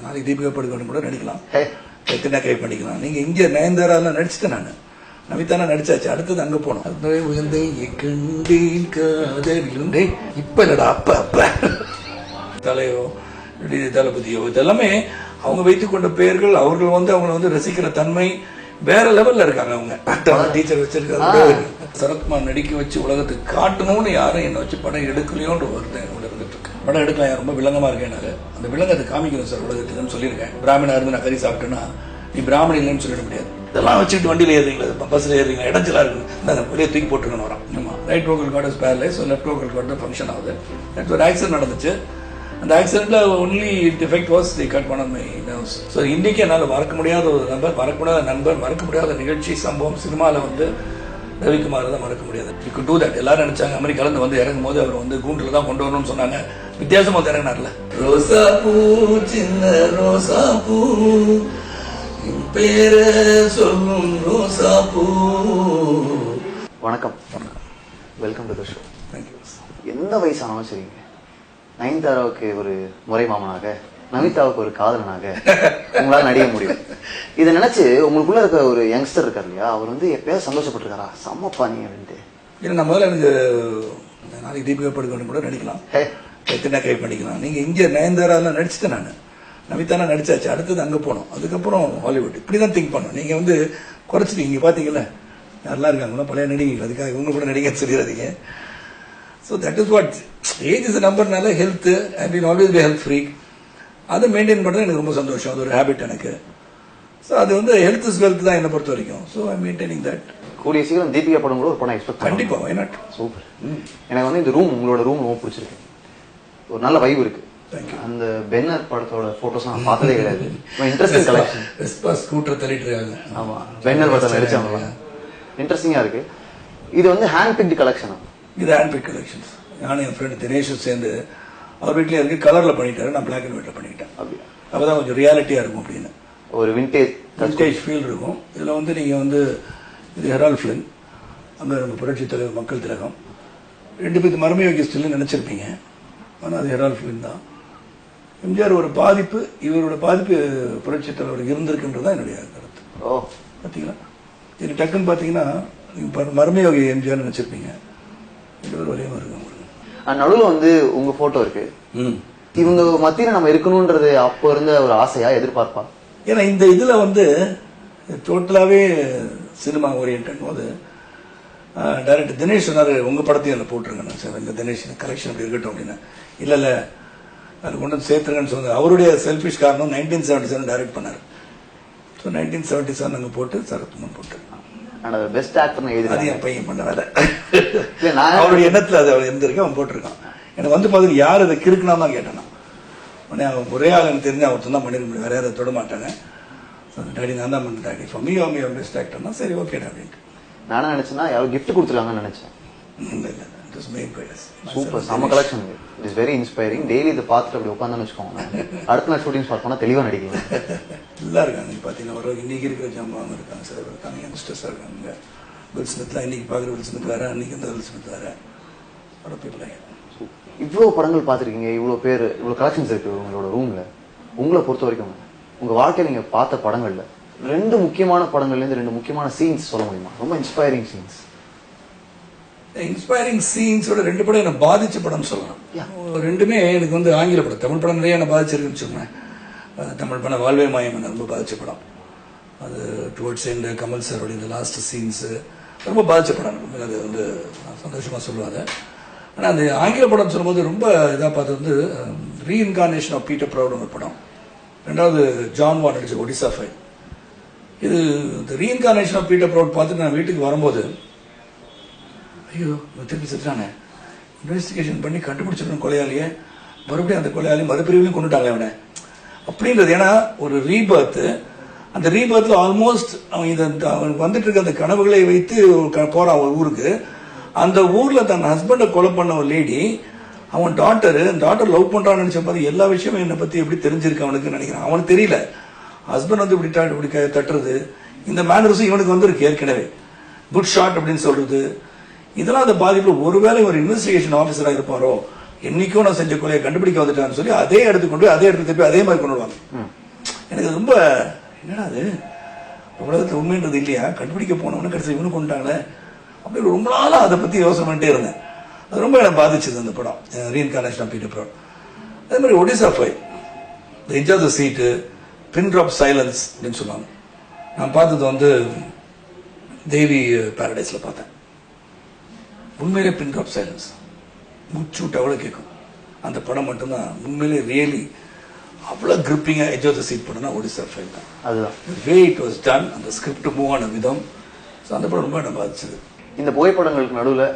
நாளைக்கு தீபிகா படுகோன் கூட நடிக்கலாம், எத்தனை கை பண்ணிக்கலாம். நீங்க இங்க நயன்தாராலாம் நடிச்சுட்டேன், நான் நமிதானா நடிச்சாச்சு, அடுத்தது அங்க போனோம். இப்ப இல்லடா அப்ப அப்ப தலையோ தளபதியோ இதெல்லாமே அவங்க வைத்துக் கொண்ட பெயர்கள். அவர்கள் அவங்களை ரசிக்கிற தன்மை வேற லெவல்ல இருக்காங்க. அவங்க டீச்சர் வச்சிருக்காங்க. சரத்குமார் நடிக்க வச்சு உலகத்துக்கு காட்டணும்னு யாரும் என்ன வச்சு படம் எடுக்கலையோன்ற வருத்தம் இருந்துட்டு இருக்கு. படம் எடுக்கலாம், ரொம்ப வில்லங்கமா இருக்கேன், அந்த வில்லங்கத்தை காமிக்கணும் சார் உலகத்துக்குன்னு சொல்லியிருக்கேன். பிராமணா இருந்து நான் கறி சாப்பிட்டேன்னா நீ பிராமணி இல்லைன்னு சொல்லிட முடியாது. இதெல்லாம் வச்சுட்டு வண்டியில ஏறீங்களா, பஸ்ல ஏறீங்களா, இடஞ்சலா இருக்கு, வெளியே தூக்கி போட்டுருக்கணும் வரோம். ஆமா, right vocal cord paralyse, left vocal cord function ஆகுது. ஒரு ஆக்சிடென்ட் நடந்துச்சு. அந்த ஆக்சிடென்ட்ல only defect was the cut one of my nerves. So இன்னைக்கு என்னால் மறக்க முடியாத ஒரு நண்பர், மறக்க முடியாத நண்பர், மறக்க முடியாத நிகழ்ச்சி, சம்பவம். சினிமாவில் ரவிக்குமார் தான் மறக்க முடியாது. You could do that. எல்லாரும் நினைச்சாங்க அமெரிக்காலேருந்து இறங்கும் போது அவர் கூண்டில் தான் கொண்டு வரணும்னு சொன்னாங்க. வித்தியாசமா இறங்கினார்ல. ரோசா பூ சின்ன ரோசா பூ பேர சொல்லும் ரோசா பூ. வணக்கம். Welcome to the show. Thank you. எந்த வயசானாலும் சரிங்க, நயன்தாராவுக்கு ஒரு முறை மாமனாக, நமிதாவுக்கு ஒரு காதலனாக உங்களால நடிக்க முடியும். இதை நினைச்சு உங்களுக்குள்ள இருக்க ஒரு யங்ஸ்டர் இருக்கார் இல்லையா, அவர் எப்பயாவது சந்தோஷப்பட்டிருக்காரா, செம்மப்பா நீ அப்படின்ட்டு? ஏன்னா நான் முதல்ல எனக்கு நாளைக்கு தீபிகா படுகோன் கூட நடிக்கலாம், எத்தனை கை பண்ணிக்கலாம். நீங்க இங்க நயன்தாராலாம் நடிச்சுட்டேன், நான் நமிதானா நடிச்சாச்சு, அடுத்தது அங்க போனோம், அதுக்கப்புறம் ஹாலிவுட். இப்படிதான் திங்க் பண்ணோம். நீங்க குறைச்சிட்டீங்க. இங்க பாத்தீங்களா யாரெல்லாம் இருக்காங்களா பழைய நடிகைகள், அதுக்காக இவங்க கூட நடிக்க சொல்லிடாதீங்க. So that is what age is a numberனால health I mean always be health freak. அதை மெயின்டைன் பண்ணுறது எனக்கு ரொம்ப சந்தோஷம். அது ஒரு ஹேபிட் எனக்கு. ஸோ அது ஹெல்த் இஸ் வெல்த் தான் என்னை பொறுத்த வரைக்கும். So I maintaining that. கூடிய சீக்கிரம் தீபிகா படம் கூட ஒரு படம் எக்ஸ்பெக்ட் கண்டிப்பா. Why not. சூப்பர். எனக்கு இந்த ரூம், உங்களோட ரூம் ரொம்ப பிடிச்சிருக்கு. ஒரு நல்ல வைப் இருக்கு. அந்த பென்னர் படத்தோட போட்டோஸ் நான் பார்த்ததே கிடையாது. Interesting collection. வெஸ்பா ஸ்கூட்டர் தள்ளிட்டு இருக்காங்க. ஆமா, பென்னர் படத்தை நடிச்சாங்க. இன்ட்ரெஸ்டிங்கா இருக்கு. இது ஹேண்ட் பிக்டு கலெக்ஷனா? இது ஹேண்ட் பிக் கலெக்ஷன்ஸ். நானும் என் ஃப்ரெண்ட் தினேஷும் சேர்ந்து அவர் வீட்லயே இருக்கு, கலர்ல பண்ணிட்டாரு, நான் பிளாக் அண்ட் ஒயிட்ல பண்ணிட்டேன். அப்பதான் கொஞ்சம் ரியாலிட்டியா இருக்கும் அப்படின்னு. ஒரு விண்டேஜ் ஃபீல் இருக்கும். இதுல நீங்க இது ஹெரால்ட் ஃபிலிம், அங்க நம்ம புரட்சி தலைவர் மக்கள் திலகம், ரெண்டு பேருக்கு மர்மயோகி ஸ்டில் நினைச்சிருப்பீங்க. ஆனால் அது ஹெரால்ட் ஃபிலிம் தான். எம்ஜிஆர் ஒரு பாதிப்பு, இவரோட பாதிப்பு புரட்சி தலைவர் இருந்திருக்குன்றதான் என்னுடைய கருத்து. பாத்தீங்களா, இது டக்குன்னு பாத்தீங்கன்னா மர்மயோகி எம்ஜிஆர் நினைச்சிருப்பீங்க. நடுவுல உங்க போட்டோ இருக்கு. இவங்க மத்தியில நம்ம இருக்கணும்ன்றது அப்ப இருந்த ஒரு ஆசையா, எதிர்பார்ப்பா? ஏன்னா இந்த இதுல டோட்டலாவே சினிமா ஓரியன்ட் போது டைரக்டர் தினேஷ் சொன்னாரு, உங்க படத்தையும் அதில் போட்டுருங்க சார், இந்த தினேஷ் கலெக்ஷன் அப்படி இருக்கட்டும் அப்படின்னு. இல்ல அது கொண்டு சேர்த்துருங்கன்னு சொன்னார். அவருடைய செல்ஃபிஷ் காரணம் 1977 டைரக்ட் பண்ணாரு. ஸோ 1977 நாங்கள் போட்டு சரத்குமார் போட்டு பெஸ்ட் ஆக்டர் அது என் பையன் பண்ண வேலை. அவருடைய எண்ணத்துல அது அவர் இருந்திருக்கு, அவன் போட்டிருக்கான். எனக்கு பார்த்து யார் அதை கிறுக்கணும்னா கேட்டேன். உடனே அவன் ஒரே ஆள் எனக்கு தெரிஞ்சு அவர் தான் பண்ணிருக்க முடியும், வேற யாரும் தொட மாட்டாங்க. டாடி நான் தான் பண்ண daddy for me our best ஆக்டர்னா சரி ஓகேடா அப்படின்ட்டு. நானும் நினைச்சேன்னா யாரும் கிஃப்ட் கொடுத்துருக்காங்கன்னு நினைச்சேன். சூப்பர், செம்ம collection. It is very inspiring. Daily இதை பார்த்துட்டு அப்படி உட்காந்து வச்சுக்கோங்க. அடுத்த நாள் ஷூட்டிங் ஸ்பாட் போனால் தெளிவாக நடிக்கலாம். எல்லாம் இருக்காங்க பார்த்தீங்கன்னா, இன்னைக்கு இருக்கிற ஜாம்பவாங்க இருக்காங்க, சில பேர் இருக்காங்க, யங்ஸ்டர்ஸாக இருக்காங்க. வில் ஸ்மித்லாம் இன்னைக்கு பார்க்குற வில் ஸ்மித் வேற, அன்னைக்கு அந்த வில் ஸ்மித் வேற. இவ்வளோ படங்கள் பார்த்துருக்கீங்க, இவ்வளோ பேர், இவ்வளோ கலெக்ஷன்ஸ் இருக்கு உங்களோட ரூம்ல. உங்களை பொறுத்த வரைக்கும் உங்க வாழ்க்கையில் நீங்க பார்த்த படங்கள்ல ரெண்டு முக்கியமான படங்கள்லேருந்து ரெண்டு முக்கியமான சீன்ஸ் சொல்ல முடியுமா? ரொம்ப இன்ஸ்பைரிங் சீன்ஸ். இன்ஸ்பைரிங் சீன்ஸோட ரெண்டு படம் என்ன பாதிச்ச படம் சொல்லலாம். ரெண்டுமே எனக்கு ஆங்கில படம். தமிழ் படம் நிறைய என்ன பாதிச்சிருக்குன்னு சொல்லுவேன். தமிழ் படம் வாழ்வே மாயம் என்ன ரொம்ப பாதிச்ச படம். அது டுவர்ட்ஸ் எண்ட் கமல் சாரோட இந்த லாஸ்ட் சீன்ஸ் ரொம்ப பாதிச்ச படம். அது நான் சந்தோஷமா சொல்லுவாங்க. ஆனால் அந்த ஆங்கில படம் சொல்லும்போது ரொம்ப இதாக பார்த்தது ரீஇன்கார்னேஷன் ஆஃப் பீட்டர் ப்ரவுட் ஒரு படம். ரெண்டாவது ஜான் வான் நடிச்ச ஒடிசா ஃபைல். இது இந்த ரீஇன்கார்னேஷன் ஆஃப் பீட்டர் ப்ரவுட் பார்த்துட்டு நான் வீட்டுக்கு வரும்போது, ஐயோ திருப்பி செத்துட்டானே, இன்வெஸ்டிகேஷன் பண்ணி கண்டுபிடிச்சிருக்கணும் கொலையாளியே, மறுபடியும் அந்த கொலையாளி மறுபிரிவிலையும் கொண்டுட்டாங்க அவனை அப்படின்றது. ஏன்னா ஒரு ரீபர்த், அந்த ரீபர்த்ல ஆல்மோஸ்ட் அவன் வந்துட்டு இருக்க அந்த கனவுகளை வைத்து போறான் ஒரு ஊருக்கு. அந்த ஊர்ல தன் ஹஸ்பண்டை கொலை பண்ண ஒரு லேடி, அவன் டாட்டர் லவ் பண்றான்னு நினைச்ச பார்த்து எல்லா விஷயமும் என்னை பத்தி எப்படி தெரிஞ்சிருக்கு அவனுக்கு நினைக்கிறான். அவனுக்கு தெரியல ஹஸ்பண்ட் இப்படி தட்டுறது, இந்த மேனர்ஸும் இவனுக்கு இருக்கு ஏற்கனவே. குட் ஷாட் அப்படின்னு சொல்றது, இதெல்லாம் அந்த பாதிப்பு. ஒருவேளை ஒரு இன்வெஸ்டிகேஷன் ஆபீசரா இருப்பாரோ, என்னைக்கும் நான் செஞ்ச கொலையை கண்டுபிடிக்க வந்துட்டான்னு சொல்லி அதே இடத்துக்கு கொண்டு போய் அதே இடத்துக்கு போய் அதே மாதிரி கொண்டு வருவாங்க. எனக்கு ரொம்ப என்னடா அது உலகத்தில் உண்மைன்றது இல்லையா, கண்டுபிடிக்க போனவனு கடைசி இவனு கொண்டாங்களே அப்படி ரொம்ப நாளாக அதை பற்றி யோசனை பண்ணிட்டே இருந்தேன். அது ரொம்ப எனக்கு பாதிச்சது அந்த படம் ரீஇன்கார்னேஷன் ஆஃப் பீட்டர் ப்ரௌன். அதே மாதிரி Odessa file, the edge of the seat, pin drop silence அப்படின்னு சொல்லுவாங்க. நான் பார்த்தது வந்து தேவி பாரடைஸில் பார்த்தேன். உண்மையிலே பின் ட்ராப் சைலன்ஸ், மூச்சு விட்டு அவ்வளோ கேட்கும். அந்த படம் மட்டும்தான் உண்மையிலே ரியலி அவ்வளோ கிரிப்பிங்காக எட்ஜ் ஆஃப் த சீட் படம்னா ஒடிசா ஃபைல் தான். அதுதான் வே இட் வாஸ் டன், அந்த ஸ்கிரிப்ட் மூவ் ஆன விதம். ஸோ அந்த படம் ரொம்ப என்ன பாதிச்சது. இந்த புகைப்படங்களுக்கு நடுவில்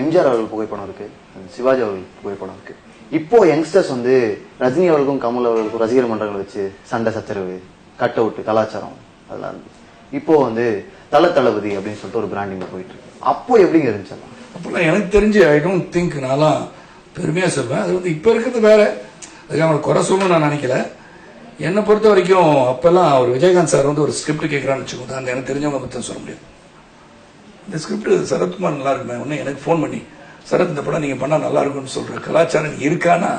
எம்ஜிஆர் அவர்கள் புகைப்படம் இருக்கு, சிவாஜி அவர்கள் புகைப்படம் இருக்கு. இப்போ யங்ஸ்டர்ஸ் வந்து ரஜினி அவர்களுக்கும் கமல் அவர்களுக்கும் ரசிகர் மன்றங்கள் வச்சு சண்டை சச்சரவு, கட் அவுட், கலாச்சாரம் அதெல்லாம் இருந்து இப்போ வந்து தளபதி அப்படின்னு சொல்லிட்டு ஒரு பிராண்டிங் போயிட்டு இருக்கு. அப்போ எப்படிங்க இருந்துச்சு? அப்போல்லாம் எனக்கு தெரிஞ்சு ஐ டோன்ட் திங்க், நான்லாம் பெருமையாக சொல்வேன். அது வந்து இப்போ இருக்கிறது வேற, அதுக்கு அவங்களை குறை சொல்லணும்னு நான் நினைக்கல. என்னை பொறுத்த வரைக்கும் அப்போல்லாம் ஒரு விஜயகாந்த் சார் வந்து ஒரு ஸ்கிரிப்ட் கேட்குறான்னு வச்சுக்கோங்க, அந்த எனக்கு தெரிஞ்சவங்க பற்றி சொல்ல முடியாது. இந்த ஸ்கிரிப்ட் சரத்குமார் நல்லா இருக்குமே, ஒன்று எனக்கு ஃபோன் பண்ணி சரத் இந்த படம் நீங்கள் பண்ணால் நல்லா இருக்கும்னு சொல்கிற கலாச்சாரம் இருக்கானா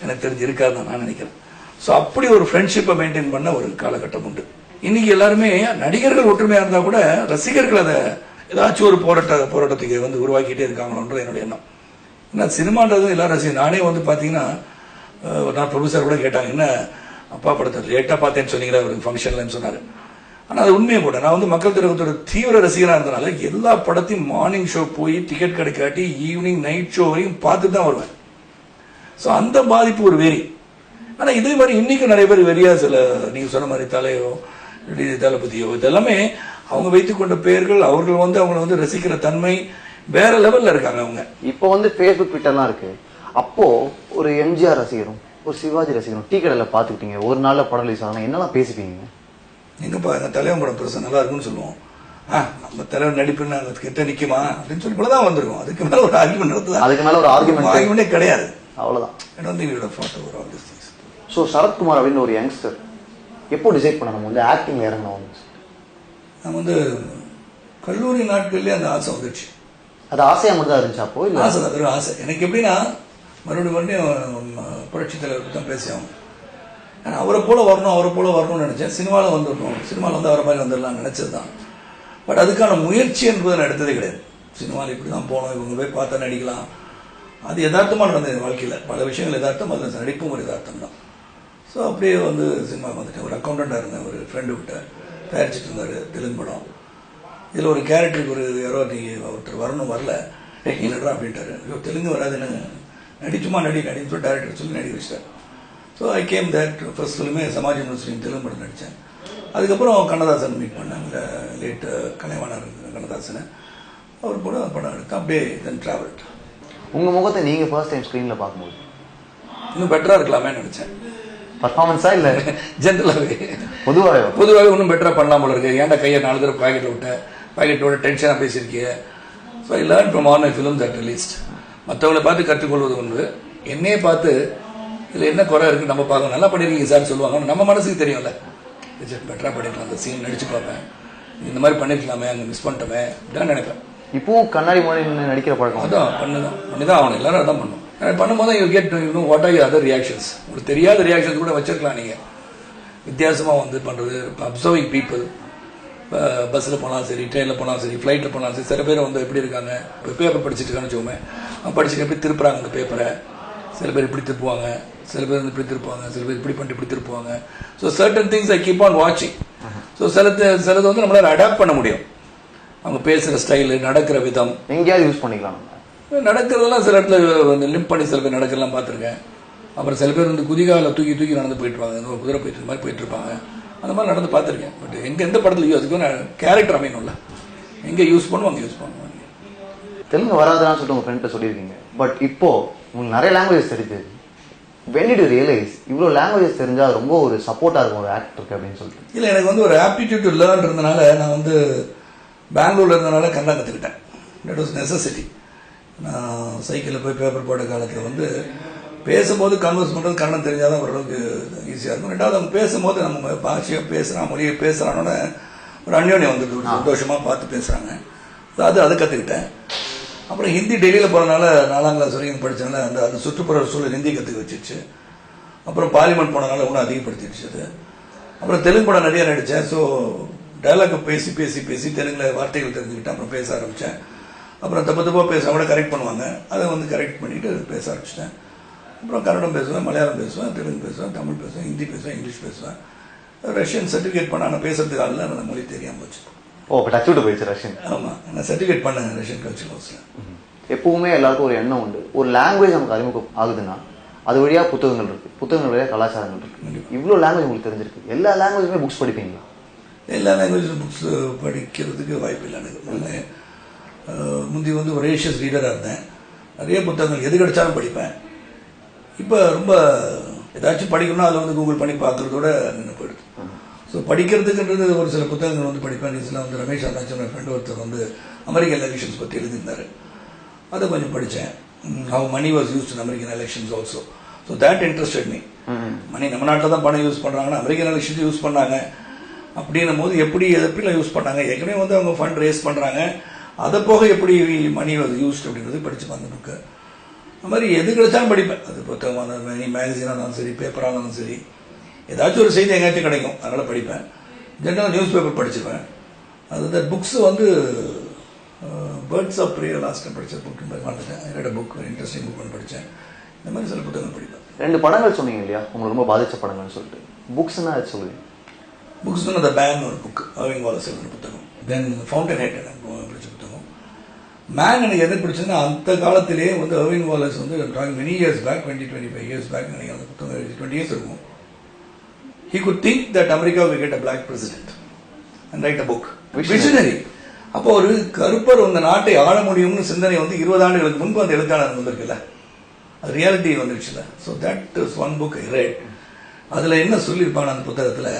எனக்கு தெரிஞ்சு இருக்காதுன்னு நான் நினைக்கிறேன். ஸோ அப்படி ஒரு ஃப்ரெண்ட்ஷிப்பை மெயின்டைன் பண்ண ஒரு காலகட்டம் உண்டு. இன்னைக்கு எல்லாருமே நடிகர்கள் ஒற்றுமையாக இருந்தால் கூட ரசிகர்கள் அதை ஏதாச்சும் ஒரு போராட்டத்துக்கு வந்து உருவாக்கிட்டே இருக்காங்களோன்றது என்னுடைய எண்ணம். ஏன்னா சினிமான்றது எல்லாரும் ரசிகர். நானே வந்து பார்த்தீங்கன்னா நான் ப்ரொடியூசர் கூட கேட்டாங்க, என்ன அப்பா படத்தை லேட்டாக பார்த்தேன்னு சொன்னீங்களா ஒரு ஃபங்க்ஷன்லன்னு சொன்னார். ஆனால் அது உண்மையை கூட நான் வந்து மக்கள் திலகத்தோட தீவிர ரசிகராக இருந்தனால எல்லா படத்தையும் மார்னிங் ஷோ போய் டிக்கெட் கிடைக்காட்டி ஈவினிங் நைட் ஷோ வரையும் பார்த்துட்டு தான் வருவேன். ஸோ அந்த பாதிப்பு ஒரு வெறி. ஆனால் இதே மாதிரி இன்னைக்கும் நிறைய பேர் வெறியா சில நீங்கள் சொன்ன மாதிரி தலையோ தளபதியோ இதெல்லாமே அவங்க வைத்துக்கொண்ட பெயர்கள், அவர்கள் வந்து அவங்களை வந்து ரசிக்கிற தன்மை வேற லெவல்ல இருக்காங்க அவங்க. இப்போ வந்து ஃபேஸ்புக் ட்விட்டர்லாம் இருக்கு. அப்போ ஒரு எம்ஜிஆர் ரசிகரும் ஒரு சிவாஜி ரசிகரும் டீ கடையில் பார்த்துக்கிட்டீங்க, ஒரு நாளில் படம் ரிலீஸ் ஆகணும், என்னெல்லாம் பேசிப்பீங்க? எங்கப்பா எங்கள் தலைவன் படம் பெருசாக நல்லா இருக்குன்னு சொல்லுவோம். நம்ம தலைவர் நடிப்புன்னு அந்த கிட்ட நிற்குமா அப்படின்னு சொல்லி தான் வந்திருக்கும். அதுக்கு மேலே ஒரு ஆர்குமெண்ட் நடத்துதான், அதுக்கு மேலே ஒரு ஆர்குமெண்டே கிடையாது. அவ்வளோதான். வந்து ஸோ சரத்குமார் அப்படின்னு ஒரு யங்ஸ்டர் எப்போ டிசைட் பண்ண நம்ம வந்து ஆக்டிங்ல இறங்கணும்? நம்ம வந்து கல்லூரி நாட்கள்லேயே அந்த ஆசை வந்துடுச்சு. அது ஆசையாக மட்டும் தான் இருந்துச்சு அப்போ? இல்லை ஆசை தான், வெறும் ஆசை. எனக்கு எப்படின்னா மறுபடியும் புரட்சி தலைவருக்கு தான் பேசியாகும். ஆனால் அவரை போல வரணும்னு நினைச்சேன். சினிமாவில் வந்துடணும், சினிமாவில் வந்து அவரை மாதிரி வந்துடலாம் நினைச்சது தான். பட் அதுக்கான முயற்சி என்பதை நான் எடுத்ததே கிடையாது. சினிமாவில் இப்படி தான் போகணும், இவங்க போய் பார்த்தா நடிக்கலாம், அது யதார்த்தமாக நடந்தது என் வாழ்க்கையில். பல விஷயங்கள் யதார்த்தம், அதில் நடிப்பும் ஒரு யதார்த்தம் தான். ஸோ அப்படியே வந்து சினிமாவுக்கு வந்துட்டேன். ஒரு அக்கௌண்டண்டாக இருந்தேன், ஒரு ஃப்ரெண்டு கிட்ட தயாரிச்சுட்டு இருந்தார் தெலுங்கு படம். இதில் ஒரு கேரக்டருக்கு ஒரு யாரோ ஒருத்தர் வரல, என்னடா அப்படின்ட்டாரு. ஐயோ தெலுங்கு வராது, என்ன நடிச்சுமா நடின்னு சொல்லி டேரக்டர் சொல்லி நடிக்க வச்சிட்டார். So I came that first ஃபிலிமே சமாஜ் யூனிவர்சிட்டி தெலுங்கு படம் நடித்தேன். அதுக்கப்புறம் கண்ணதாசன் மீட் பண்ணாங்க, லேட் கலைவாணர் கண்ணதாசனை. அவர் கூட படம் எடுத்தேன். அப்படியே தென் டிராவல். உங்கள் முகத்தை நீங்கள் ஃபர்ஸ்ட் டைம் ஸ்க்ரீனில் பார்க்கும்போது இன்னும் பெட்டராக இருக்கலாமே நினச்சேன். பர்ஃபார்மன்ஸா இல்லை ஜென்ரலாகவே பொதுவாகவே இன்னும் பெட்டராக பண்ணலாம் போல இருக்கு. ஏன்டா கையை 4 தடவை பாக்கெட்டோட டென்ஷனாக பேசியிருக்கிய. So I learn from all my film that released. மற்றவங்களை பார்த்து கற்றுக்கொள்வது ஒன்று, என்னையே பார்த்து இதில் என்ன குறை இருக்குன்னு நம்ம பார்க்கணும். நல்லா பண்ணியிருக்கீங்க சார் சொல்லுவாங்க, நம்ம மனசுக்கு தெரியும்ல, பெட்டராக பண்ணிருக்கலாம், அந்த சீன் நடிச்சு பார்ப்பேன், இந்த மாதிரி பண்ணிருக்கலாமே, அங்கே மிஸ் பண்ணிட்டோமே இப்படிதான் நினைப்பேன். இப்போவும் கண்ணாடி முன்னாடி நடிக்கிற பழக்கம் அதான் பண்ணிதான் அவனை எல்லாரும் அதான் பண்ணும். பண்ணும்போது you get you know what are your other reactions. ஒரு தெரியாத ரியாக்ஷன்ஸ் கூட வச்சிருக்கலாம் நீங்கள். வித்தியாசமாக வந்து பண்ணுறது, அப்சர்விங் பீப்புள். பஸ்ஸில் போனாலும் சரி, ட்ரெயினில் போனாலும் சரி, ஃப்ளைட்டில் போனாலும் சரி, சில பேர் வந்து எப்படி இருக்காங்க, இப்போ பேப்பர் படிச்சுட்டு இருக்கான்னு வச்சுக்கோமே, படிச்சுட்டு எப்படி திருப்புறாங்க அந்த பேப்பரை. சில பேர் இப்படி திருப்புவாங்க, சில பேர் வந்து இப்படி திருப்புவாங்க, சில பேர் இப்படி பண்ணிட்டு இப்படி திருப்புவாங்க. So certain things I keep on வாட்சிங். ஸோ சிலது வந்து நம்மளால் அடாப்ட் பண்ண முடியும். அவங்க பேசுகிற ஸ்டைலு, நடக்கிற விதம் எங்கேயாவது யூஸ் பண்ணிக்கலாம். நடக்கிறதெல்லாம் சில இடத்துல வந்து லிம்ப் பண்ணி சில பேர் நடக்கிறலாம் பார்த்துருக்கேன். அப்புறம் சில பேர் வந்து குதிகாவில் தூக்கி நடந்து போயிட்டுருவாங்க, குதிரை போயிட்டு மாதிரி போயிட்டு இருப்பாங்க. அந்த மாதிரி நடந்து பார்த்துருக்கேன். பட் எந்த படத்தில் யூஸ் கேரக்டர் அமையணும்ல, எங்கே யூஸ் பண்ணுவோம் அங்கே யூஸ் பண்ணுவாங்க. தெலுங்கு வராதுன்னு சொல்லிட்டு உங்கள் ஃப்ரெண்ட்டை சொல்லியிருக்கீங்க. பட் இப்போ உங்களுக்கு நிறைய லாங்குவேஜ் தெரியுது. when did you realize இவ்வளோ லாங்குவேஜஸ் தெரிஞ்சால் ரொம்ப ஒரு சப்போர்ட்டாக இருக்கும் ஒரு ஆக்டருக்கு அப்படின்னு சொல்லிட்டு? இல்லை, எனக்கு வந்து ஒரு ஆப்டிடியூட் டு லேர்ன் இருந்தனால நான் வந்து பெங்களூரில் இருந்தனால கன்னடம் கற்றுக்கிட்டேன். That was necessity. நான் சைக்கிளில் போய் பேப்பர் போட்ட காலத்தில் வந்து பேசும்போது கன்வர்ஸ் பண்ணுறது கன்னடம் தெரிஞ்சால் தான் ஓரளவுக்கு ஈஸியாக இருக்கும். ரெண்டாவது அவங்க பேசும்போது நம்ம பாஷையாக பேசுகிறான், மொழியை பேசுகிறானோட ஒரு அந்யோன்யம் வந்துட்டு ஒரு சந்தோஷமாக பார்த்து பேசுகிறாங்க. அதை கற்றுக்கிட்டேன். அப்புறம் ஹிந்தி டெல்லியில் போனனால 4ஆம் கிளாஸ் வரைக்கும் படித்தனால அந்த சுற்றுப்புற சூழல் ஹிந்தி கற்றுக்க வச்சிருச்சு. அப்புறம் பார்லிமெண்ட் போனனால இன்னும் அதிகப்படுத்திடுச்சு அது. அப்புறம் தெலுங்கு படம் நிறைய நடித்தேன். ஸோ டைலாக் பேசி பேசி பேசி தெலுங்கில் வார்த்தைகள் தெரிஞ்சுக்கிட்டேன். அப்புறம் பேச ஆரம்பித்தேன். அப்புறம் தப்பாக பேசுனா கூட கரெக்ட் பண்ணுவாங்க, அதை வந்து கரெக்ட் பண்ணிவிட்டு பேச ஆரம்பிச்சிட்டேன். அப்புறம் கன்னடம் பேசுவேன், மலையாளம் பேசுவேன், தெலுங்கு பேசுவேன், தமிழ் பேசுவேன், ஹிந்தி பேசுவேன், இங்கிலீஷ் பேசுவேன். ரஷ்யன் சர்டிஃபிகேட் பண்ண ஆனால் பேசுறதுக்கு ஆள் அந்த மொழி தெரியாமல் போச்சு. ஓ இப்போ டச் விட்டு போயிடுச்சு ரஷ்யன். ஆமாம், நான் சர்டிஃபிகேட் பண்ணேன் ரஷ்யன் கல்ச்சர் ஹவுஸில். எப்பவுமே எல்லாருக்கும் ஒரு எண்ணம் உண்டு, ஒரு லாங்குவேஜ் நமக்கு அறிமுகம் ஆகுதுன்னா அது வழியாக புத்தகங்கள் இருக்குது, புத்தகங்கள் வழியாக கலாச்சாரங்கள் இருக்குது. இவ்வளோ லாங்குவேஜ் உங்களுக்கு தெரிஞ்சிருக்கு, எல்லா லாங்குவேஜுமே புக்ஸ் படிப்பீங்களா? எல்லா லாங்குவேஜும் புக்ஸ் படிக்கிறதுக்கு வாய்ப்பு இல்லை எனக்கு. முந்தி வந்து ஒரு ரேஷியஸ் ரீடராக இருந்தேன். நிறைய புத்தகங்கள் எது கிடைச்சாலும் படிப்பேன். இப்போ ரொம்ப ஏதாச்சும் படிக்கணும்னா அதில் வந்து கூகுள் பண்ணி பார்க்குறதோட நின்று போயிடுது. ஸோ படிக்கிறதுக்குன்றது ஒரு சில புத்தகங்கள் வந்து படிப்பேன். ரீசெண்டாக வந்து ரமேஷ் அருணாச்சலம் ஃப்ரெண்ட் ஒருத்தர் வந்து அமெரிக்கன் எலெக்ஷன்ஸ் பற்றி எழுதியிருந்தார், அதை கொஞ்சம் படித்தேன். How money was used in American elections also. So that interested me. Money நம்ம நாட்டில் தான் பணம் யூஸ் பண்ணுறாங்கன்னா அமெரிக்கன் எலெக்ஷன்ஸ் யூஸ் பண்ணாங்க அப்படின்னும் போது எப்படிலாம் யூஸ் பண்ணாங்க, ஏற்கனவே வந்து அவங்க ஃபண்ட் ரேஸ் பண்ணுறாங்க, அதை போக எப்படி மணி வாஸ் யூஸ்ட் அப்படின்றது படிச்சுப்பேன் அந்த புக்கு. அது மாதிரி எது கிடைச்சாலும் படிப்பேன். அது புத்தகமாக இருந்தாலும் மேகசினாக இருந்தாலும் சரி, பேப்பராக இருந்தாலும் சரி, ஏதாச்சும் ஒரு செய்தி எங்கேயாச்சும் கிடைக்கும், அதனால் படிப்பேன். ஜென்ரல் நியூஸ் பேப்பர் படிச்சுப்பேன். அது புக்ஸ் வந்து birds of prey last time படித்த புக் மறந்துட்டேன். என்னோட புக் இன்ட்ரெஸ்டிங் புக் ஒன்று படித்தேன். இந்த மாதிரி சில புத்தகங்கள் படிப்பேன். 2 படங்கள் சொன்னீங்க இல்லையா உங்களுக்கு ரொம்ப பாதித்த படங்கள்னு சொல்லிட்டு, புக்ஸ்னா அது சொல்லுவீங்க? புக்ஸ் த பேன் ஒரு புக், அர்விங் வாலஸ் ஒரு புத்தகம். தென் ஃபவுண்டன் ஹெட் எனக்கு பிடிச்ச புத்தகம். மேன் எனக்கு எது பிடிச்சதுன்னா அந்த காலத்திலேயே வந்து அர்விங் வாலஸ் வந்து many years back, 20-25 years back நினைக்கிறேன் அந்த புத்தகம் 20 இயர்ஸ் இருக்கும். He could think that America will get a black president and write a book. Visionary. அப்போ ஒரு கருப்பர் அந்த நாட்டை ஆள முடியும்னு சிந்தனை வந்து 20 ஆண்டுகளுக்கு முன்பு அந்த எழுத்தாளர் வந்திருக்குல்ல, அது ரியாலிட்டி வந்துடுச்சுல. So that is one book I read. அதில் என்ன சொல்லியிருப்பாங்க அந்த புத்தகத்தில்,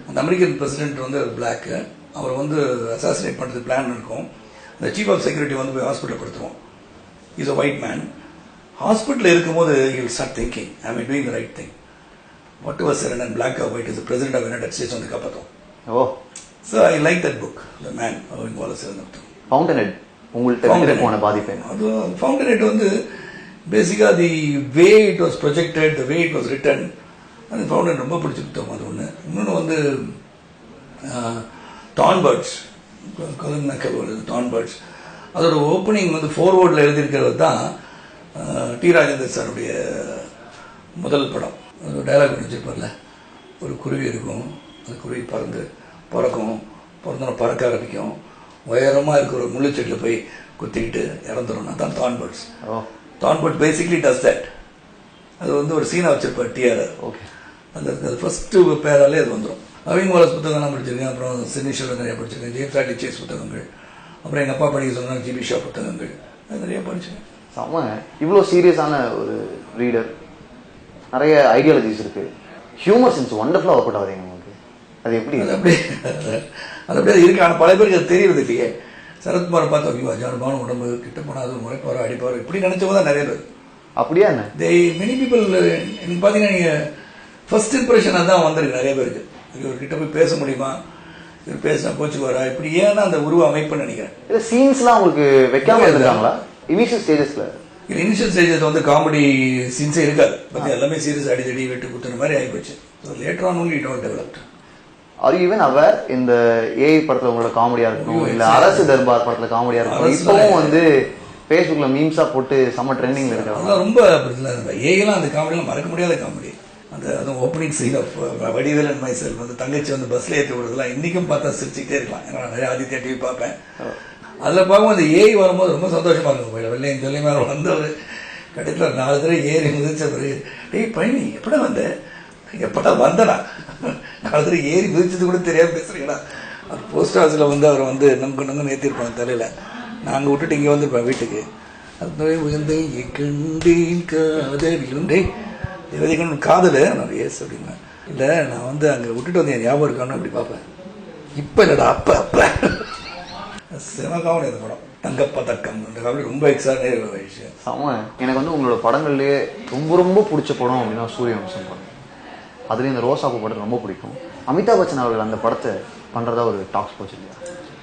அந்த அமெரிக்கன் பிரசிடென்ட் வந்து பிளாக்கு, அவர் வந்து அசாசினேட் பண்ணுறது பிளான் இருக்கும். அந்த சீஃப் ஆஃப் செக்யூரிட்டி வந்து போய் ஹாஸ்பிட்டல் படுத்துருவோம். Is a white man. ஹாஸ்பிட்டலில் இருக்கும்போது he will start thinking, am I doing the right thing? Whatever said and black or white is the president of the United States வந்து காப்பாற்றும். Oh, so I like that book, the man Irving Wallace. Fountainhead உங்கள்கிட்ட போன பாதிப்பேன். அது fountainhead வந்து பேசிக்காக the way it was projected, the way it was written, அது fountain ரொம்ப பிடிச்ச புத்தகம். அது ஒன்று. இன்னொன்று வந்து thorn birds, Colleen McCullough thorn birds, அதோட ஓப்பனிங் வந்து ஃபோர்வேர்டில் எழுதியிருக்கிறது தான் டி ராஜேந்தர் சாருடைய முதல் படம். அது டைலாக் வச்சுருப்பார்ல, ஒரு குருவி இருக்கும், அந்த குருவி பிறக்கும், பிறந்தோம் பறக்க ஆரம்பிக்கும், உயரமாக இருக்கிற ஒரு முள்ளுச்செடியில் போய் குத்திக்கிட்டு இறந்துடும். தான் thorn birds. Thorn bird basically does that. அது வந்து ஒரு சீனாக வச்சிருப்பார் டிஆர். ஓகே, அந்த ஃபர்ஸ்ட்டு பேராலே அது வந்துடும். அர்விங் வாலஸ் புத்தகம்லாம் படிச்சிருக்கேன். அப்புறம் சிட்னி ஷெல்டன் நிறைய படிச்சிருக்கேன். ஜேம்ஸ் ஆர்டி சேஸ் புத்தகங்கள், அப்புறம் எங்கள் அப்பா படிக்க சொன்னால் ஜிபி ஷா புத்தகங்கள், அது நிறைய படிச்சிருக்கேன். செம்ம. இவ்வளோ சீரியஸான ஒரு ரீடர், நிறைய ஐடியாலஜிஸ் இருக்கு, ஹியூமர் சென்ஸ் ஒண்டர்ஃபுல்லாக ஒர்க் அவுட் ஆகுதுங்க உங்களுக்கு. அது எப்படி? அது அப்படியே இருக்கு. ஆனால் பல பேருக்கு அது தெரியறது இல்லையே. சரத்குமாரை பார்த்து ஐயோ அஜானுபான உடம்பு, கிட்ட போனால் அது முறைப்பாரோ அடிப்பாரோ இப்படி நினைச்சவங்க தான் நிறைய பேர். அப்படியா? என்ன மெனி பீப்புள் எனக்கு பார்த்தீங்கன்னா நீங்கள் ஃபர்ஸ்ட் இம்ப்ரெஷன் அதான் வந்திருக்கு நிறைய பேருக்கு. இவர்கிட்ட போய் பேச முடியுமா, இவர் பேசினா கோச்சுக்குவாரா, இப்படி ஏன்னா அந்த உருவ அமைப்புன்னு நினைக்கிறேன். இல்லை சீன்ஸ்லாம் உங்களுக்கு வைக்காம இருக்காங்களா இனிஷியல் ஸ்டேஜஸ்ல? இல்லை, இனிஷியல் ஸ்டேஜஸ் வந்து காமெடி சீன்ஸே இருக்காது. பற்றி எல்லாமே சீரியஸ் அடிச்சடி வெட்டு குத்துற மாதிரி ஆகிப்போச்சு. So later on only it all developed. Are you even aware இந்த ஏஐ படத்தில் உங்களோட காமெடியா இருக்கும், இல்லை அரசு தர்பார் படத்தில் காமெடியா இருக்கும், இப்பவும் வந்து ஃபேஸ்புக்ல மீம்ஸா போட்டு செம்ம ட்ரெண்டிங்ல இருக்காங்க. அதெல்லாம் ரொம்ப ஏஐலாம் அந்த காமெடியெல்லாம் மறக்க முடியாத காமெடி. அந்த அதுவும் opening scene of Vadivel and myself வந்து தங்கச்சி வந்து பஸ்ல ஏற்றி விடுறதுலாம் இன்னைக்கும் பார்த்தா சிரிச்சுக்கிட்டே இருக்கலாம். ஏன்னா நான் நிறைய ஆதித்யா டிவி பார்ப்பேன். அதில் பார்க்கும்போது அந்த ஏஐ வரும்போது ரொம்ப சந்தோஷமா இருக்கும். வெள்ளையும் சொல்லி மேலே வந்து ஒரு கடைசியில் 4 தடவை ஏறி மிதிச்ச பிறகு, டேய் பழனி எப்படா வந்த, எப்படா வந்தனா, 4 தடவை ஏறி மிதிச்சது கூட தெரியாமல் பேசுறீங்களா. அது போஸ்ட் ஆஃபீஸில் வந்து அவர் வந்து நங்கு ஏற்றிருப்பாங்க தலையில். நாங்கள் விட்டுட்டு இங்கே வந்துருப்பேன் வீட்டுக்கு. அது உயர்ந்த கண்டேன் காதல் தேவதைகள் காதல் நான் ஏஸ் அப்படிங்க. இல்லை நான் வந்து அங்கே விட்டுட்டு வந்து என் ஞாபகம் இருக்கான்னு அப்படி பார்ப்பேன். இப்போ இல்லைடா அப்போ சினிமா காமெடி அந்த படம் தங்கப்பதக்கம் அந்த காமெடி ரொம்ப எக்ஸாக்டாக ஆயிடுச்சு. ஆமாம், எனக்கு வந்து உங்களோட படங்கள்லேயே ரொம்ப பிடிச்ச படம் அப்படின்னா சூரியவம்சம் படம். அதுலேயும் இந்த ரோசாப்பூ படம் ரொம்ப பிடிக்கும். அமிதாப் பச்சன் அவர்கள் அந்த படத்தை பண்ணுறதா ஒரு டாக்ஸ் போச்சு இல்லையா?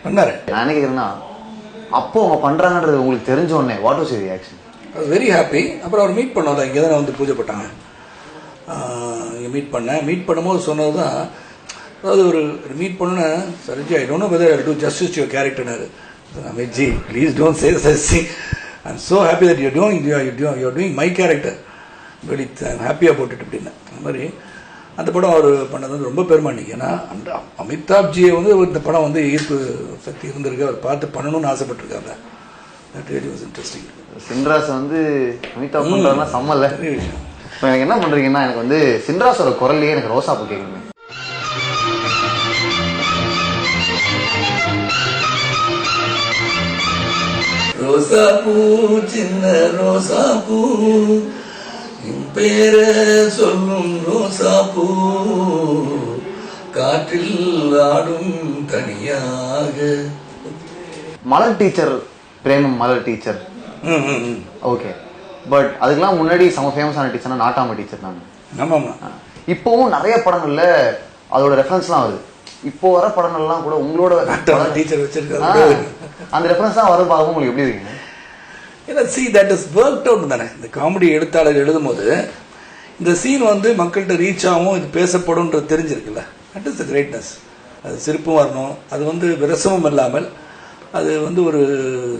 பண்ணாரு. நான் என்ன கேட்குறேன்னா, அப்போ அவங்க பண்றாங்கன்றது உங்களுக்கு தெரிஞ்ச உடனே what was your reaction? Very happy. அப்புறம் அவர் மீட் பண்ணோம், இங்கே தான் வந்து பூஜை போட்டாங்க. இங்கே மீட் பண்ணும்போது சொன்னது தான், அதாவது ஒரு மீட் பண்ண சரிஜி I don't know whether I do justice your கேரக்டர்னாரு. Amit ji please don't say such thing. I am so happy that you doing my character, very I am happy about it அப்படின்னு. அந்த மாதிரி அந்த படம் அவர் பண்ணது வந்து ரொம்ப பெருமை அன்றைக்கி. ஏன்னா அந்த அமிதாப் ஜியை வந்து இந்த படம் வந்து ஈர்ப்பு சக்தி இருந்திருக்கு, அவர் பார்த்து பண்ணணும்னு ஆசைப்பட்டிருக்காரு. That really was interesting. Chinras வந்து அமிதாப் பண்றாருன்னா செம்மல்ல. இப்போ எனக்கு என்ன பண்றீங்கன்னா, எனக்கு வந்து சின்ராஸோட குரல்லையே எனக்கு ரோசாப்பூ கேட்குங்க. ரோசாப்பூ சின்ன ரோசாப்பூ பேர சொல்லும் ரோசாப்பூ காற்றில் ஆடும் தனியாக. Malar teacher, Premam Malar teacher, okay. But அதுக்கெல்லாம் முன்னாடி செம ஃபேமஸான டீச்சர்னா நாட்டாம டீச்சர் தான். ஆமாம். இப்போவும் நிறைய படங்கள்ல அதோட ரெஃபரன்ஸ்லாம் வருது. இப்போ வர படங்கள்லாம் கூட உங்களோட டீச்சர் வச்சிருக்காரு, அந்த ரெஃபரன்ஸ் தான் வரும். பார்க்கும் உங்களுக்கு எப்படி இருக்குங்க? ஏன்னா தட் இஸ் ஒர்க் அவுட் தானே. இந்த காமெடி எழுத்தாளர் எழுதும் போது இந்த சீன் வந்து மக்கள்கிட்ட ரீச் ஆகும், இது பேசப்படும்ன்றது தெரிஞ்சிருக்குல்ல. That is the greatness. அது சிரிப்பும் வரணும், அது வந்து விரசமும் இல்லாமல் அது வந்து ஒரு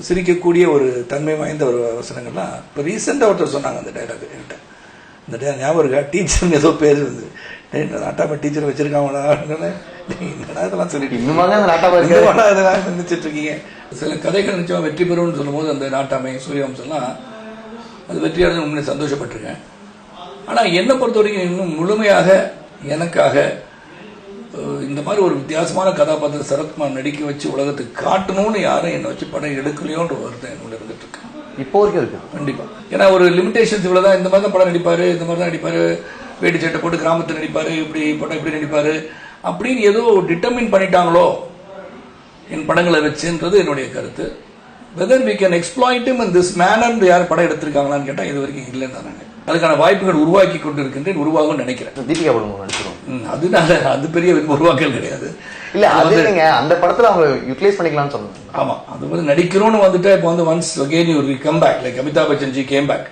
சிரிக்கக்கூடிய ஒரு தன்மை வாய்ந்த ஒரு அவசரங்கள்லாம். இப்போ ரீசெண்டாக ஒருத்தர் சொன்னாங்க அந்த டைலாக் என்கிட்ட, இந்த ஞாபகம் இருக்கா, டீச்சர் ஏதோ பேர் வந்து நாட்டாம டீச்சர் வச்சிருக்காங்களா, இதெல்லாம் சொல்லிட்டு இதெல்லாம் நினைச்சிட்டு இருக்கீங்க. சில கதைகள் நிச்சயமா வெற்றி பெறும்னு சொல்லும் போது அந்த நாட்டாமை சூரியவம்சம்லாம் அது வெற்றியாளர் உண்மையை சந்தோஷப்பட்டிருக்கேன். ஆனால் என்னை பொறுத்த வரைக்கும் இன்னும் முழுமையாக எனக்காக இந்த மாதிரி ஒரு வித்தியாசமான கதாபாத்திரம் சரத்குமார் நடிக்க வச்சு உலகத்துக்கு காட்டணும்னு யாரும் என்னை வச்சு படம் எடுக்கலையோன்ற வருத்தம் என்னோட இருந்துட்டு இருக்கு. இப்போ வரைக்கும் இருக்கு கண்டிப்பா. ஏன்னா ஒரு லிமிடேஷன்ஸ் இவ்வளவுதான், இந்த மாதிரி தான் படம் நடிப்பாரு, இந்த மாதிரி தான் நடிப்பாரு, வேட்டி சட்டை போட்டு கிராமத்தில் நடிப்பாரு, இப்படி படம் இப்படி நடிப்பாரு அப்படின்னு ஏதோ டிட்டர்மின் பண்ணிட்டாங்களோ என் படங்களை வச்சுன்றது என்னுடைய கருத்து. Whether we can exploit in this manner யார் படம் எடுத்திருக்காங்களான்னு கேட்டால் இது வரைக்கும் இல்லைன்னு தான். அதுக்கான வாய்ப்புகள் உருவாக்கி கொண்டு இருக்கின்றேன், உருவாகும் நினைக்கிறேன். தீபிகா படம் நடிச்சிருவோம், அதனால அது பெரிய உருவாக்கல் கிடையாது. இல்ல அது நீங்க அந்த படத்துல அவங்க யூட்டிலைஸ் பண்ணிக்கலாம்னு சொல்லுங்க. ஆமா, அது வந்து நடிக்கணும்னு வந்துட்டு இப்போ வந்து once again you will come back like Amitabh Bachchan ji came back.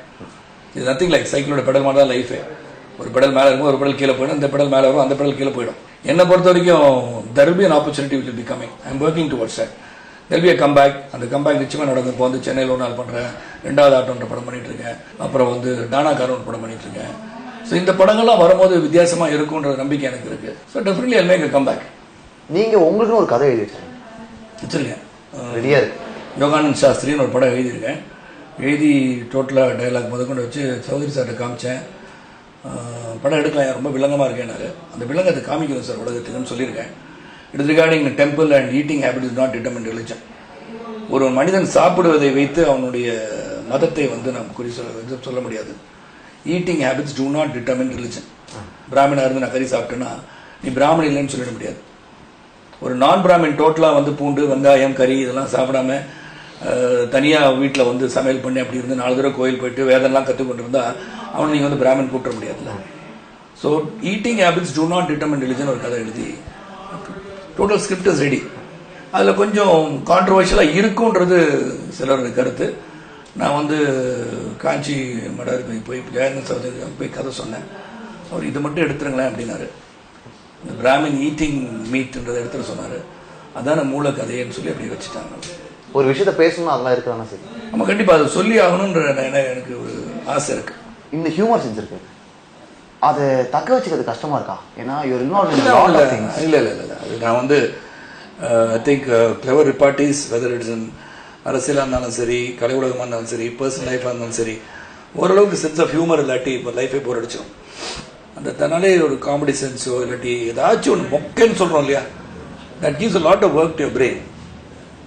இது நத்திங் லைக் சைக்கிளோட பெடல் மாதிரி தான் லைஃபே. ஒரு பெடல் மேலே இருக்கும், ஒரு பெடல் கீழே போயிடும், இந்த பெடல் மேலே வரும், அந்த பெடல் கீழே போயிடும். என்னை பொறுத்த வரைக்கும் there will be an opportunity which will be coming. I am working towards that. There will be a comeback. அந்த கம்பேக் நிச்சயமாக நடக்கும். இப்போ வந்து சென்னையில் ஒரு நாள் பண்ணுறேன், 2வது ஆட்டோன்ற படம் பண்ணிட்டு இருக்கேன், அப்புறம் வந்து டானாக்காரன் படம் பண்ணிட்டு இருக்கேன். ஸோ இந்த படங்கள்லாம் வரும்போது வித்தியாசமாக இருக்குன்ற நம்பிக்கை எனக்கு இருக்கு. So definitely I make a comeback. நீங்க உங்களுக்குன்னு ஒரு கதை எழுதி வச்சிருக்கேன், ரெடியா இருக்கு. யோகானந்த் சாஸ்திரின்னு ஒரு படம் எழுதியிருக்கேன். எழுதி டோட்டலாக டைலாக் முதற்கொண்டு வச்சு சௌதரி சார்கிட்ட காமிச்சேன். படம் எடுக்கலாம், ரொம்ப வில்லங்கமாக இருக்கேன்னாரு. அந்த வில்லங்கத்தை காமிக்கணும் சார் உலகத்துக்குன்னு சொல்லியிருக்கேன். It regarding temple and eating habit is not determined religion. ஒரு மனிதன் சாப்பிடுவதை வைத்து அவனுடைய மதத்தை வந்து நாம் குறி சொல்ல முடியாது. Eating habits do not determine religion. பிராமணா இருந்து நான் கறி சாப்பிட்டேன்னா நீ பிராமணன் இல்லைன்னு சொல்லிட முடியாது. ஒரு நான் பிராமின் டோட்டலாக வந்து பூண்டு வெங்காயம் கறி இதெல்லாம் சாப்பிடாம தனியாக வீட்டில் வந்து சமையல் பண்ணி அப்படி இருந்து 4 தடவை கோயில் போயிட்டு வேதெல்லாம் கற்றுக்கொண்டு இருந்தால் அவனை நீங்கள் வந்து பிராமின் கூட்ட முடியாதுல்ல. So eating habits do not determine religion ஒரு கதை எழுதி டோட்டல் ஸ்கிரிப்ட் இஸ் ரெடி. அதில் கொஞ்சம் கான்ட்ரவர்ஷியலாக இருக்குன்றது சிலருடைய கருத்து. நான் வந்து காஞ்சி மடாருக்கு போய் ஜெயந்த சகோதரி போய் கதை சொன்னேன். அவர் இதை மட்டும் எடுத்துருங்களேன் அப்படின்னாரு. இந்த பிராமின் ஈட்டிங் மீட்ன்றதை எடுத்துட சொன்னார். அதான மூல கதைன்னு சொல்லி அப்படி வச்சுட்டாங்க. ஒரு விஷயத்த பேசணும் அதெல்லாம் இருக்கிறாங்க சரி. நம்ம கண்டிப்பாக அதை சொல்லி ஆகணுன்ற எனக்கு ஒரு ஆசை இருக்கு. இந்த ஹியூமர் சென்ஸ் இருக்கு, அதை தக்க வச்சுக்கிறது கஷ்டமா இருக்கா? ஏன்னா இல்லை அது நான் வந்து I think clever repartees whether it's in அரசியலாக இருந்தாலும் சரி, கலை உலகமாக இருந்தாலும் சரி, பர்சனல் லைஃபாக இருந்தாலும் சரி, ஓரளவுக்கு சென்ஸ் ஆஃப் ஹியூமர் இல்லாட்டி இப்போ லைஃபே போர் அடிச்சிடும். அந்த தன்னாலே ஒரு காமெடி சென்ஸோ இல்லாட்டி ஏதாச்சும் ஒன்று மொக்கன்னு சொல்கிறோம் இல்லையா, that gives a lot of work to your brain.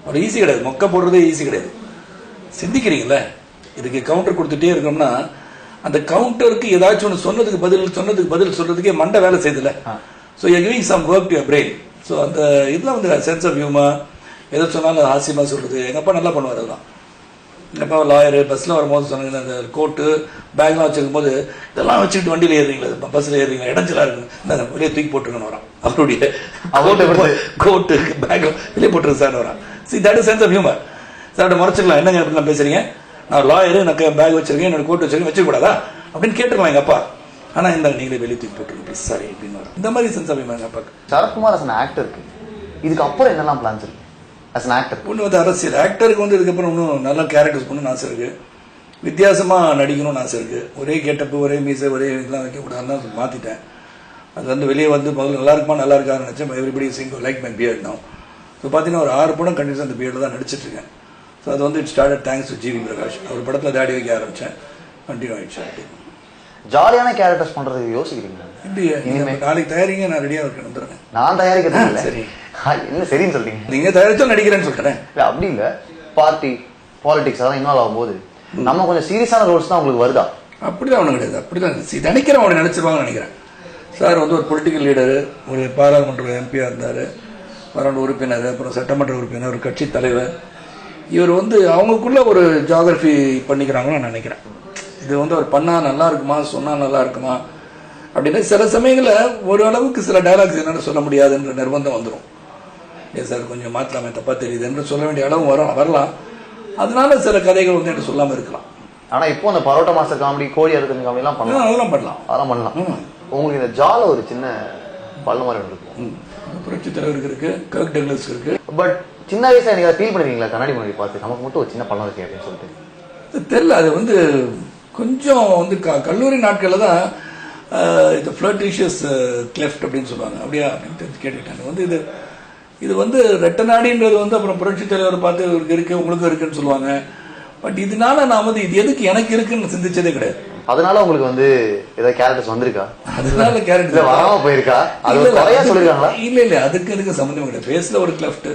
ஒரு ஈஸி கிடையாது, மொக்க போடுறதே ஈஸி கிடையாது. சிந்திக்கிறீங்களே, இதுக்கு கவுண்டர் கொடுத்துட்டே இருக்கோம்னா அந்த கவுண்டருக்கு ஏதாச்சும் ஒன்று சொன்னதுக்கு பதில் சொல்றதுக்கே மண்டை வேலை செய்யுதுல்ல. So you giving some work to your brain. So அந்த இதெல்லாம் வந்து சென்ஸ் ஆஃப் ஹியூமர், எதை சொன்னாலும் ஹாஸ்யமாக சொல்றது. எங்கள் அப்பா நல்லா பண்ணுவார். அதெல்லாம் எங்கள் அப்பா லாயரு, பஸ்ஸில் வரும்போது சொன்னாங்க அந்த கோட்டு பேக்லாம் வச்சிருக்கும் போது இதெல்லாம் வச்சுக்கிட்டு வண்டியில் ஏறுறீங்களா, பஸ்ஸில் ஏறுறீங்களா, இடைஞ்சலா இருக்கு, இந்த வெளியே தூக்கி போட்டுருங்கன்னு வரான். அவருடைய கோட்டு பேக் வெளியே போட்டுருக்கு சார் வரான். See, that is sense of humor. சார்ட்ட மறைச்சிக்கலாம், என்னங்க இப்படிலாம் பேசுறீங்க, நான் லாயரு, நான் பேக் வச்சிருக்கேன், என்னோட கோட் வச்சிருக்கேன், வச்சுக்கூடாதா அப்படின்னு கேட்டுக்கலாம் எங்க அப்பா. ஆனா இந்த நீங்களே வெளியே தூக்கி போட்டுருங்க சாரி அப்படின்னு இந்த மாதிரி சென்ஸ் ஆஃப் எங்க அப்பாக்கு. சரத்குமார் as an actor இருக்கு, இதுக்கு அப்புறம் என்னெல்லாம் பிளான்ஸ் இருக்கு as an actor? ஒன்று வந்து அரசியல் ஆக்டருக்கு வந்து இதுக்கப்புறம் இன்னும் நல்லா கேரக்டர்ஸ் பண்ணணும்னு ஆசை இருக்கு, வித்தியாசமா நடிக்கணும்னு ஆசை இருக்கு. ஒரே கெட்டப்பு, ஒரே மீசை, ஒரே இதெல்லாம் வைக்கக்கூடாதுன்னு மாத்திட்டேன். அது வந்து வெளியே வந்து முதல்ல நல்லா இருக்குமா நல்லா இருக்கான்னு நினைச்சேன். Everybody Singh like my beard now. So பார்த்தீங்கன்னா ஒரு 6 படம் கண்டிப்பாக அந்த பியர்டில் தான் நடிச்சிட்டு இருக்கேன். ஸோ அது வந்து it started thanks to GV Prakash. அவர் படத்தில் தாடி வைக்க ஆரம்பித்தேன், கண்டினியூ ஆயிடுச்சு. அப்படி ஜாலியான கேரக்டர்ஸ் பண்றதுக்கு யோசிக்கிறீங்க? இல்லையே, நாளைக்கு தயாரிங்க, நான் ரெடியாக இருக்கேன், வந்துடுறேன். நான் தயாரிக்கிறது இல்லை. சரி, என்ன சரின்னு சொல்றீங்க? நீங்க தயாரிச்சா நடிக்கிறேன்னு சொல்றேன். அப்படி இல்லை, பார்ட்டி பாலிடிக்ஸ் அதெல்லாம் இன்வால்வ் ஆகும்போது நம்ம கொஞ்சம் சீரியஸான ரோல்ஸ் தான் உங்களுக்கு வருதா? அப்படிதான் ஒன்றும் கிடையாது, அப்படிதான் நினைக்கிறேன். அவனை நினைச்சிருவாங்கன்னு நினைக்கிறேன். சார் வந்து ஒரு பொலிட்டிக்கல் லீடரு, ஒரு பாராளுமன்ற எம்பியாக இருந்தார், பாராளுமன்ற உறுப்பினர், அப்புறம் சட்டமன்ற உறுப்பினர், ஒரு கட்சி தலைவர். இவர் வந்து அவங்களுக்குள்ள ஒரு ஜியாகிரபி பண்ணிக்கிறாங்கன்னு நான் நினைக்கிறேன். இது வந்து அவர் பண்ணால் நல்லா இருக்குமா, சொன்னால் நல்லா இருக்குமா அப்படின்னா சில சமயங்களில் ஒரு அளவுக்கு சில டைலாக்ஸ் என்னென்னு சொல்ல முடியாதுன்ற நிர்பந்தம் வந்துடும். ஏன் சார் கொஞ்சம் மாற்றலாமே, தப்பாக தெரியுது என்று சொல்ல வேண்டிய அளவு வரலாம். அதனால சில கதைகள் வந்து எனக்கு சொல்லாமல் இருக்கலாம். ஆனால் இப்போ அந்த பரோட்டா மாஸ்டர் காமெடி, கோழி அறுக்கிற காமெடிலாம் பண்ணலாம், அதெல்லாம் பண்ணலாம், அதெல்லாம் பண்ணலாம். உங்களுக்கு இந்த ஜால ஒரு சின்ன பல்ல மாதிரி இருக்கும், புரட்சி தலைவருக்கு இருக்கு, கர்க் டக்ளஸ்க்கு இருக்கு. பட் சின்ன வயசுல நீங்க ஃபீல் பண்ணுவீங்களா கண்ணாடி முன்னாடி பார்த்து நமக்கு மட்டும் ஒரு சின்ன பள்ளம் இருக்கு அப்படின்னு சொல்லிட்டு? தெரியல, அது வந்து கொஞ்சம் வந்து கல்லூரி நாட்களில் தான் இது ஃப்ளர்டிஷியஸ் கிளெஃப்ட் அப்படின்னு சொல்லுவாங்க. அப்படியா அப்படின்னு கேட்டுக்கிட்டாங்க. வந்து இது வந்து ரெட்ட நாடின்றது வந்து அப்புறம் புரட்சி தலைவர் பார்த்து இவருக்கு இருக்கு, உங்களுக்கும் இருக்குன்னு சொல்லுவாங்க. பட் இதனால நான் வந்து இது எதுக்கு எனக்கு இருக்குன்னு சிந்திச்சதே கிடையாது. அதனால உங்களுக்கு வந்து ஏதாவது கேரக்டர்ஸ் வந்திருக்கா? அதனால கேரக்டர் வராம போயிருக்கா? அது நிறைய சொல்லிருக்காங்களா? இல்ல அதுக்கு சம்பந்தம் கிடையாது. ஃபேஸ்ல ஒரு கிளெஃப்ட்,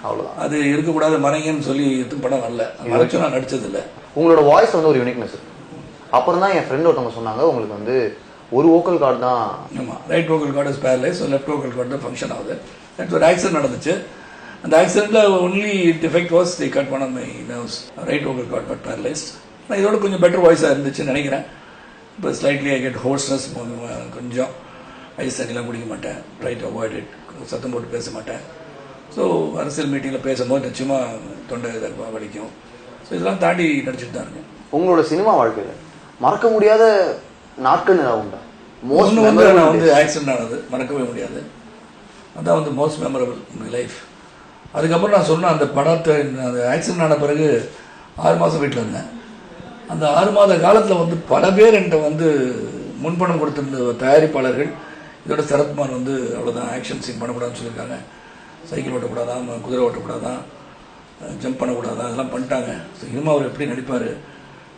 அவ்வளவுதான். அது இருக்கக்கூடாது மறைங்கன்னு சொல்லி எதுவும் படம் வரல, மறைச்சு நான் நடிச்சது இல்லை. உங்களோட வாய்ஸ் வந்து ஒரு யூனிக்னஸ் இருக்கு. அப்புறம் தான் என் ஃப்ரெண்ட் ஒருத்தவங்க சொன்னாங்க உங்களுக்கு வந்து ஒரு வோக்கல் கார்டு தான். ஆமா, right vocal cord is paralyse, left vocal cord தான் ஃபங்க்ஷன் ஆகுது. தட்ஸ் ஒரு ஆக்சிடென்ட் நடந்துச்சு. அந்த ஆக்சிடென்ட்ல only defect was the cut one of my nerves, right vocal cord but paralysed. நான் இதோட கொஞ்சம் பெட்டர் வாய்ஸாக இருந்துச்சுன்னு நினைக்கிறேன். இப்போ ஸ்லைட்லி ஐ கெட் ஹோர்ஸ்னஸ், கொஞ்சம் ஐஸ் தண்ணிலாம் குடிக்க மாட்டேன், ரைட் அவாய்ட் இட், சத்தம் போட்டு பேச மாட்டேன். ஸோ அரசியல் மீட்டிங்கில் பேசும்போது நிச்சயமாக தொண்டை வலிக்கும். ஸோ இதெல்லாம் தாண்டி நடிச்சுட்டு தான் இருக்கேன். உங்களோட சினிமா வாழ்க்கையில் மறக்க முடியாத நாட்கள் உண்டா? ஒன்று வந்து நான் வந்து ஆக்சிடென்ட் ஆனது மறக்கவே முடியாது. அதான் வந்து மோஸ்ட் மெமரபிள் மை லைஃப். அதுக்கப்புறம் நான் சொன்னேன், அந்த படத்தை அந்த ஆக்சிடென்ட் ஆன பிறகு 6 மாதம் வீட்டில் இருந்தேன். அந்த 6 மாத காலத்தில் வந்து பல பேர் என்கிட்ட வந்து முன்பணம் கொடுத்திருந்த தயாரிப்பாளர்கள், இதோட சரத்குமார் வந்து அவ்வளோதான் ஆக்ஷன் சீன் பண்ணக்கூடாதுன்னு சொல்லியிருக்காங்க, சைக்கிள் ஓட்டக்கூடாதான், குதிரை ஓட்டக்கூடாதான், ஜம்ப் பண்ணக்கூடாதான், அதெல்லாம் பண்ணிட்டாங்க. ஸோ இனிமே அவர் எப்படி நடிப்பார்,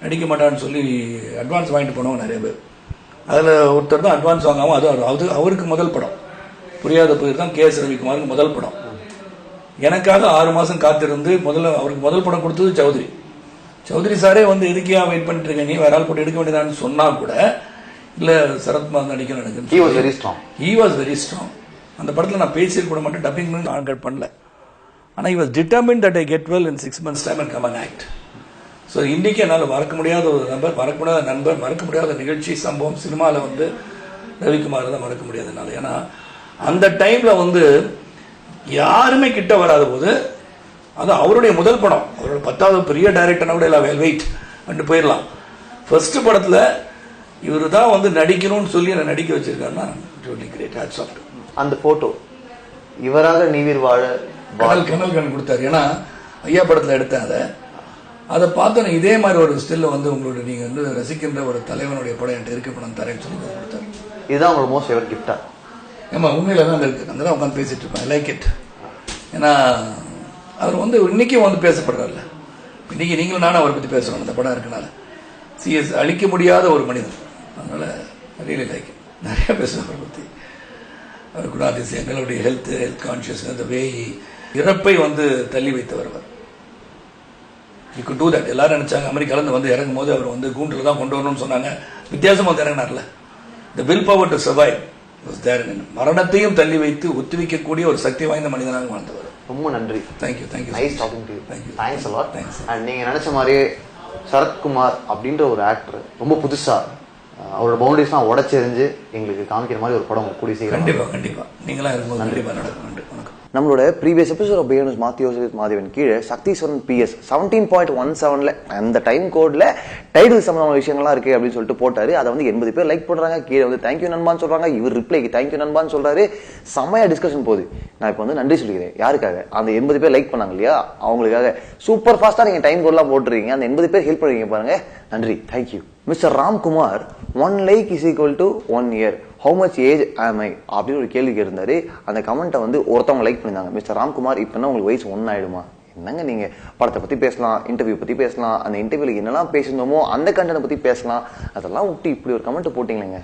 நடிக்க மாட்டான்னு சொல்லி அட்வான்ஸ் வாங்கிட்டு போனவங்க நிறைய பேர். அதில் ஒருத்தர் தான் அட்வான்ஸ் வாங்காமல், அது அவருக்கு முதல் படம். புரியாத புதிர் தான் கே.எஸ். ரவிக்குமாருக்கு முதல் படம். எனக்காக 6 மாதம் காத்திருந்து அவருக்கு முதல் படம் கொடுத்தது சௌத்ரி சாரே வந்து எதுக்கியா வெயிட் பண்ணிட்டு இருக்கேன், நீ வேற ஆள் போட்டு எடுக்க வேண்டியதான்னு சொன்னா கூட இல்லை சரத்குமார் நடிக்கணும் எனக்கு. He was very strong. அந்த படத்தில் நான் பேசியிருக்க கூட மட்டும் டப்பிங் பண்ணி ஆன்கட் பண்ணல. ஆனால் he was determined that I get well in 6 months time and come and act. So இன்றைக்கி என்னால் மறக்க முடியாத ஒரு நம்பர், மறக்க முடியாத நண்பர், மறக்க முடியாத நிகழ்ச்சி, சம்பவம் சினிமாவில் வந்து ரவிக்குமார் தான் மறக்க முடியாதனால. ஏன்னா அந்த டைமில் வந்து யாருமே கிட்ட வராத போது, அது அவருடைய முதல் படம், அவரோட 10வது பெரிய டைரக்டர்னா கூட இல்லை, வெயிட் பண்ணிட்டு போயிடலாம். ஃபர்ஸ்ட் படத்தில் இவர் தான் வந்து நடிக்கணும்னு சொல்லி என்னை நடிக்க வச்சிருக்காருன்னா கிரேட், ஹேட்ஸ் ஆஃப். அந்த போட்டோ இவராக நீவிர் வாழ கனல் கண் கொடுத்தாரு. ஏன்னா ஐயா படத்தில் எடுத்தேன், அதை பார்த்தோன்னே இதே மாதிரி ஒரு ஸ்டில்ல வந்து உங்களோட நீங்கள் வந்து ரசிக்கின்ற ஒரு தலைவனுடைய படம் என்கிட்ட இருக்க படம் தரேன்னு சொல்லி கொடுத்தாரு. இதுதான் உங்களோட மோஸ்ட் ஃபேவரட் கிஃப்டா? ஆமாம், உண்மையில தான் இருக்குது. அந்த தான் உட்காந்து பேசிட்டு இருப்பேன், ஐ லைக் இட். ஏன்னா அவர் வந்து இன்னைக்கும் வந்து பேசப்படுறாருல்ல, இன்னைக்கு நீங்களும் நானும் அவரை பற்றி பேசுகிறோம் அந்த படம் இருக்கனால. சிஎஸ் அழிக்க முடியாத ஒரு மனிதன், அதனால ரியலி லைக் இட். நிறைய பேசுகிறேன் அவரை பற்றி. அவர் குணாதிசை, எங்களுடைய ஹெல்த் கான்சியஸ்னஸ், அந்த வே இறப்பை வந்து தள்ளி வைத்தவர் அவர். You could do that. எல்லாரும் நினைச்சாங்க அமெரிக்காலேருந்து வந்து இறங்கும் போது அவர் வந்து கூண்டில் தான் கொண்டு வரணும்னு சொன்னாங்க. வித்தியாசமாக வந்து இறங்கினார்ல. The will power to survive was there. மரணத்தையும் தள்ளி வைத்து ஒத்துவிக்கக்கூடிய ஒரு சக்தி வாய்ந்த மனிதனாக வாழ்ந்தவர். ரொம்ப நன்றி. Thank you. Nice talking to you. Thanks a lot. Thanks. And நீங்கள் நினச்ச மாதிரியே சரத்குமார் அப்படின்ற ஒரு ஆக்டர் ரொம்ப புதுசாக அவரோட பவுண்டரிஸ்லாம் உடச்செறிஞ்சு எங்களுக்கு காமிக்கிற மாதிரி ஒரு படம் கூடிய சீக்கிரம். கண்டிப்பாக நீங்களாம் இருக்கும்போது கண்டிப்பாக நடக்கும். நன்றி, வணக்கம். நம்மளோட ப்ரீவியஸ் எபிசோட் ஆஃப் பிஹைண்ட் மாத்தியோஸ் மாதவன் கீழே சக்தீஸ்வரன் PS 17.17ல அந்த டைம் கோட்ல டைட்டில் சம்பந்தமான விஷயங்கள்லாம் இருக்கு அப்படின்னு சொல்லிட்டு போட்டாரு. அதை வந்து 80 பேர் லைக் பண்றாங்க. கீழே வந்து தேங்க்யூ நண்பான்னு சொல்றாங்க. இவர் ரிப்ளைக்கு தேங்க்யூ நண்பான்னு சொல்றாரு. செமையா டிஸ்கஷன் போகுது. நான் இப்போ வந்து நன்றி சொல்லிக்கிறேன். யாருக்காக? அந்த 80 பேர் லைக் பண்ணாங்க இல்லையா, அவங்களுக்காக. சூப்பர் ஃபாஸ்டா நீங்க டைம் கோட்லாம் போட்டுருக்கீங்க. அந்த 80 பேர் ஹெல்ப் பண்ணுவீங்க பாருங்க. நன்றி, thank you. Mister Ramkumar 1 like is equal to 1 year, how much age ஆம் ஐ அப்படின்னு ஒரு கேள்வி கேட்டிருந்தாரு. அந்த கமெண்ட்டை வந்து ஒருத்தவங்க லைக் பண்ணிருந்தாங்க. மிஸ்டர் ராம்குமார் இப்ப உங்களுக்கு வயசு 1 ஆயிடுமா? என்னங்க நீங்க படத்தை பத்தி பேசலாம், இன்டர்வியூ பத்தி பேசலாம், அந்த இன்டர்வியூல என்னெல்லாம் பேசணுமோ அந்த கண்டென்ட் பத்தி பேசலாம், அதெல்லாம் விட்டு இப்படி ஒரு கமெண்ட் போட்டீங்களேங்க.